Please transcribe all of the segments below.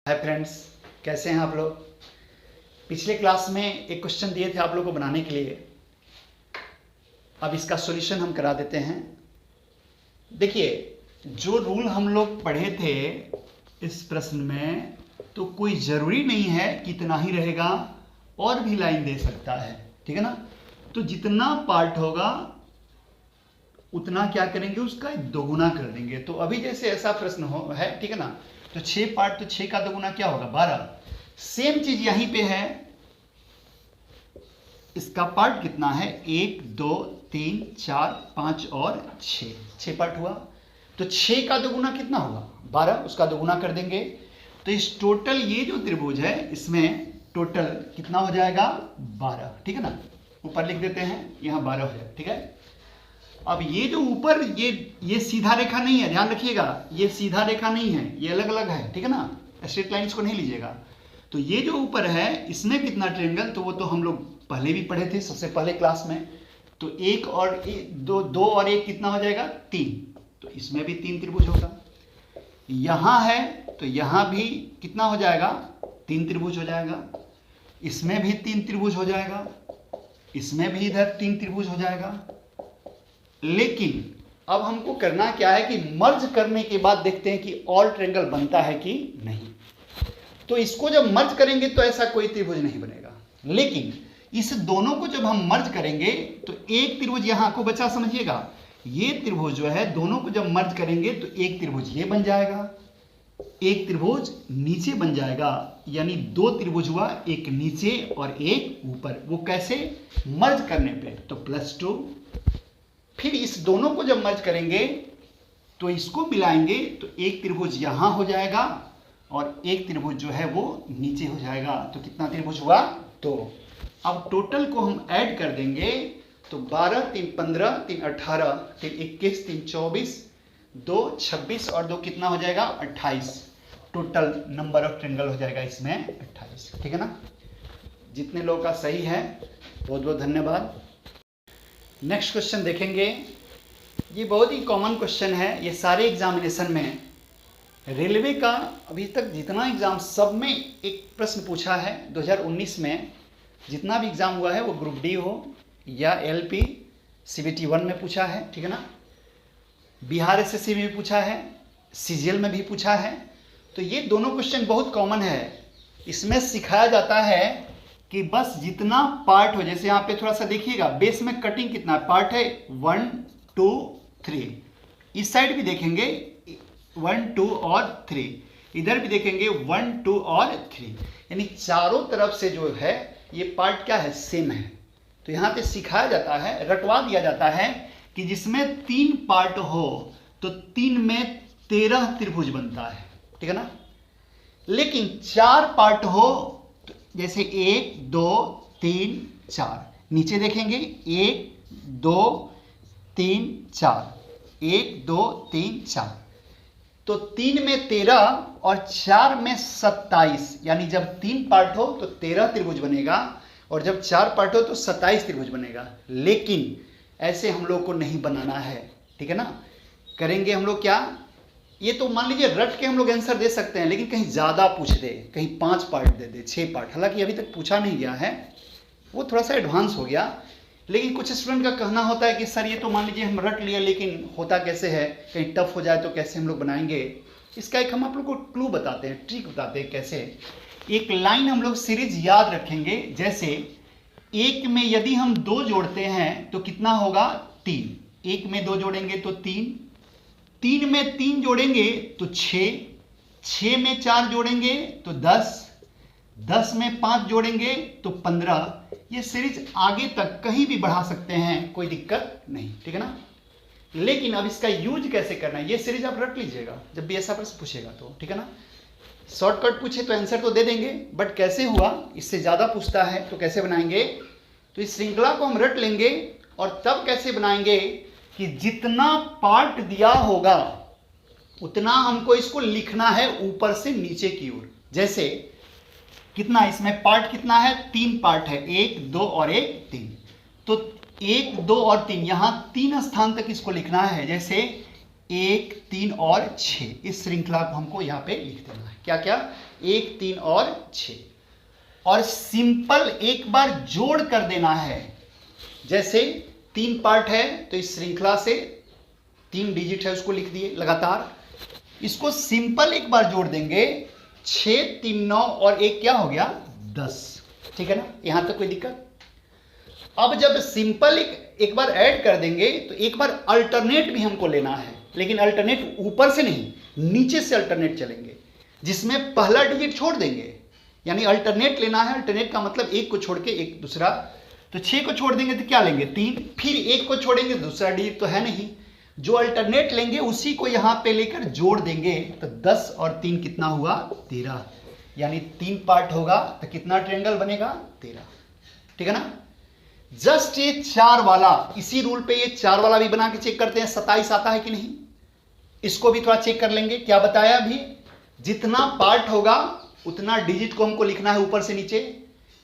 Hi friends, कैसे हैं आप लोग। पिछले क्लास में एक क्वेश्चन दिए थे आप लोग को बनाने के लिए। अब इसका सॉल्यूशन हम करा देते हैं। देखिए, जो रूल हम लोग पढ़े थे इस प्रश्न में, तो कोई ज़रूरी नहीं है कि इतना ही रहेगा, और भी लाइन दे सकता है, ठीक है ना। तो जितना पार्ट होगा उतना क्या करेंगे, उसका दोगुना कर देंगे। तो अभी जैसे ऐसा प्रश्न है, ठीक है ना, तो 6 पार्ट, तो 6 का दोगुना क्या होगा, 12। सेम चीज यहीं पे है। इसका पार्ट कितना है, 1 2 3 4 5 और 6 पार्ट हुआ। तो 6 का दोगुना कितना होगा, 12, उसका दोगुना कर देंगे। तो इस टोटल ये जो त्रिभुज है इसमें टोटल कितना हो जाएगा, 12, ठीक है ना। ऊपर लिख देते हैं, यहाँ 12 हो जाए, ठीक है। अब ये जो ऊपर ये सीधा रेखा नहीं है, ध्यान रखिएगा, ये सीधा रेखा नहीं है, ये अलग अलग है, ठीक है ना। स्ट्रेट लाइंस को नहीं लीजिएगा। तो ये जो ऊपर है इसमें कितना ट्रायंगल, तो वो तो हम लोग पहले भी पढ़े थे सबसे पहले क्लास में। तो 1 और 2 और 1 कितना हो जाएगा, 3। तो इसमें भी 3 त्रिभुज होगा। यहाँ है तो यहाँ भी कितना हो जाएगा, 3 त्रिभुज हो जाएगा। इसमें भी 3 त्रिभुज हो जाएगा, इसमें भी इधर 3 त्रिभुज हो जाएगा। लेकिन अब हमको करना क्या है कि मर्ज करने के बाद देखते हैं कि ऑल ट्रायंगल बनता है कि नहीं। तो इसको जब मर्ज करेंगे तो ऐसा कोई त्रिभुज नहीं बनेगा। लेकिन इस दोनों को जब हम मर्ज करेंगे तो एक त्रिभुज यहाँ को बचा, समझिएगा। ये त्रिभुज जो है दोनों को जब मर्ज करेंगे तो एक त्रिभुज ये बन जाएगा, एक त्रिभुज नीचे बन जाएगा। यानी 2 त्रिभुज हुआ, एक नीचे और एक ऊपर। वो कैसे, मर्ज करने पे। तो +2। फिर इस दोनों को जब मर्ज करेंगे तो इसको मिलाएंगे तो एक त्रिभुज यहां हो जाएगा और एक त्रिभुज जो है वो नीचे हो जाएगा। तो कितना त्रिभुज हुआ, 2। अब टोटल को हम ऐड कर देंगे तो 12 3 15 3 18 3 21 3 24 2 26 और 2 कितना हो जाएगा, 28। टोटल नंबर ऑफ ट्रायंगल हो जाएगा इसमें 28, ठीक है ना। जितने लोगों का सही है बहुत बहुत धन्यवाद। नेक्स्ट क्वेश्चन देखेंगे। ये बहुत ही कॉमन क्वेश्चन है, ये सारे एग्जामिनेशन में, रेलवे का अभी तक जितना एग्जाम सब में एक प्रश्न पूछा है। 2019 में जितना भी एग्जाम हुआ है वो ग्रुप डी हो या LP CBT 1 में पूछा है, ठीक है ना। बिहार SSC में भी पूछा है, CGL में भी पूछा है। तो ये दोनों क्वेश्चन बहुत कॉमन है। इसमें सिखाया जाता है कि बस जितना पार्ट हो, जैसे यहाँ पे थोड़ा सा देखिएगा, बेस में कटिंग कितना पार्ट है, 1 2 3। इस साइड भी देखेंगे 1 2 और 3, इधर भी देखेंगे 1 2 और 3। यानी चारों तरफ से जो है ये पार्ट क्या है, सेम है। तो यहाँ पे सिखाया जाता है, रटवा दिया जाता है कि जिसमें 3 पार्ट हो तो 3 में 13 त्रिभुज बनता है, ठीक है ना। लेकिन 4 पार्ट हो, जैसे 1 2 3 4, नीचे देखेंगे 1 2 3 4, 1 2 3 4। तो 3 में 13 और 4 में 27। यानी जब 3 पार्ट हो तो 13 त्रिभुज बनेगा और जब 4 पार्ट हो तो 27 त्रिभुज बनेगा। लेकिन ऐसे हम लोग को नहीं बनाना है, ठीक है ना। करेंगे हम लोग क्या, ये तो मान लीजिए रट के हम लोग आंसर दे सकते हैं, लेकिन कहीं ज़्यादा पूछ दे, कहीं 5 पार्ट दे दे, 6 पार्ट, हालांकि अभी तक पूछा नहीं गया है, वो थोड़ा सा एडवांस हो गया। लेकिन कुछ स्टूडेंट का कहना होता है कि सर ये तो मान लीजिए हम रट लिए, लेकिन होता कैसे है, कहीं टफ हो जाए तो कैसे हम लोग बनाएंगे। इसका एक हम आप लोग को क्लू बताते हैं, ट्रिक बताते हैं कैसे। एक लाइन हम लोग सीरीज याद रखेंगे। जैसे 1 में यदि हम 2 जोड़ते हैं तो कितना होगा, 3। 1 में 2 जोड़ेंगे तो 3, 3 में 3 जोड़ेंगे तो 6, 6 में 4 जोड़ेंगे तो 10, 10 में 5 जोड़ेंगे तो 15। ये सीरीज आगे तक कहीं भी बढ़ा सकते हैं, कोई दिक्कत नहीं, ठीक है ना। लेकिन अब इसका यूज कैसे करना है, ये सीरीज आप रट लीजिएगा जब भी ऐसा प्रश्न पूछेगा तो, ठीक है ना। शॉर्टकट पूछे तो आंसर तो दे देंगे, बट कैसे हुआ, इससे ज़्यादा पूछता है तो कैसे बनाएंगे। तो इस श्रृंखला को हम रट लेंगे और तब कैसे बनाएंगे कि जितना पार्ट दिया होगा उतना हमको इसको लिखना है ऊपर से नीचे की ओर। जैसे कितना, इसमें पार्ट कितना है, 3 पार्ट है, 1 2 और 1 3। तो 1 2 और 3, यहाँ 3 स्थान तक इसको लिखना है। जैसे 1, 3 और 6, इस श्रृंखला को हमको यहाँ पे लिख देना है। क्या क्या? 1, 3 और 6। और सिंपल एक बार जोड़ कर देना है। जैसे 3 पार्ट है तो इस श्रृंखला से 3 डिजिट है उसको लिख दिए लगातार। इसको सिंपल एक बार जोड़ देंगे, 6, 3, 9 और 1 क्या हो गया? 10। ठीक है ना? यहां तक कोई दिक्कत? अब जब सिंपल एक बार ऐड कर देंगे तो एक बार अल्टरनेट भी हमको लेना है, लेकिन अल्टरनेट ऊपर से नहीं, नीचे से अल्टरनेट चलेंगे, जिसमें पहला डिजिट छोड़ देंगे। यानी अल्टरनेट लेना है। अल्टरनेट का मतलब एक को छोड़ के एक दूसरा। तो 6 को छोड़ देंगे तो क्या लेंगे? 3। फिर 1 को छोड़ेंगे, दूसरा डिजिट तो है नहीं। जो अल्टरनेट लेंगे उसी को यहां पे लेकर जोड़ देंगे तो 10 और 3 कितना हुआ? 13। यानी 3 पार्ट होगा तो कितना ट्रायंगल बनेगा? 13। ठीक है ना? जस्ट ये 4 वाला, इसी रूल पे ये 4 वाला भी बना के चेक करते हैं 27 आता है कि नहीं। इसको भी थोड़ा चेक कर लेंगे। क्या बताया अभी? जितना पार्ट होगा उतना डिजिट को हमको लिखना है ऊपर से नीचे।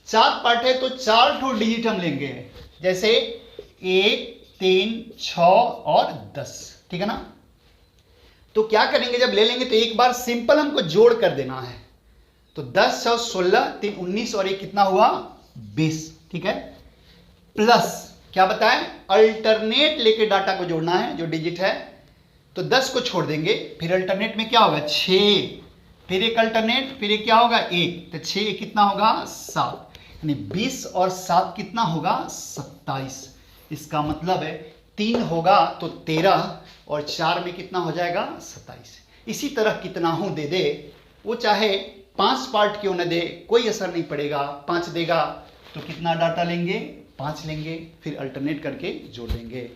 4 पार्ट है तो 4 ठो डिजिट हम लेंगे, जैसे 1, 3, 6 और 10। ठीक है ना? तो क्या करेंगे, जब ले लेंगे तो एक बार सिंपल हमको जोड़ कर देना है। तो 10 और 16, 3, 19 और 1 कितना हुआ? 20। ठीक है? प्लस क्या बताएं? अल्टरनेट लेके डाटा को जोड़ना है, जो डिजिट है। तो 10 को छोड़ देंगे, फिर अल्टरनेट में क्या होगा? 6, फिर एक अल्टरनेट, फिर एक क्या होगा? 1। तो 6 कितना होगा? 7। यानी 20 और 7 कितना होगा? 27। इसका मतलब है 3 होगा तो 13 और 4 में कितना हो जाएगा? 27। इसी तरह कितना हूं दे दे, वो चाहे 5 पार्ट क्यों न दे, कोई असर नहीं पड़ेगा। 5 देगा तो कितना डाटा लेंगे? 5 लेंगे, फिर अल्टरनेट करके जोड़ देंगे।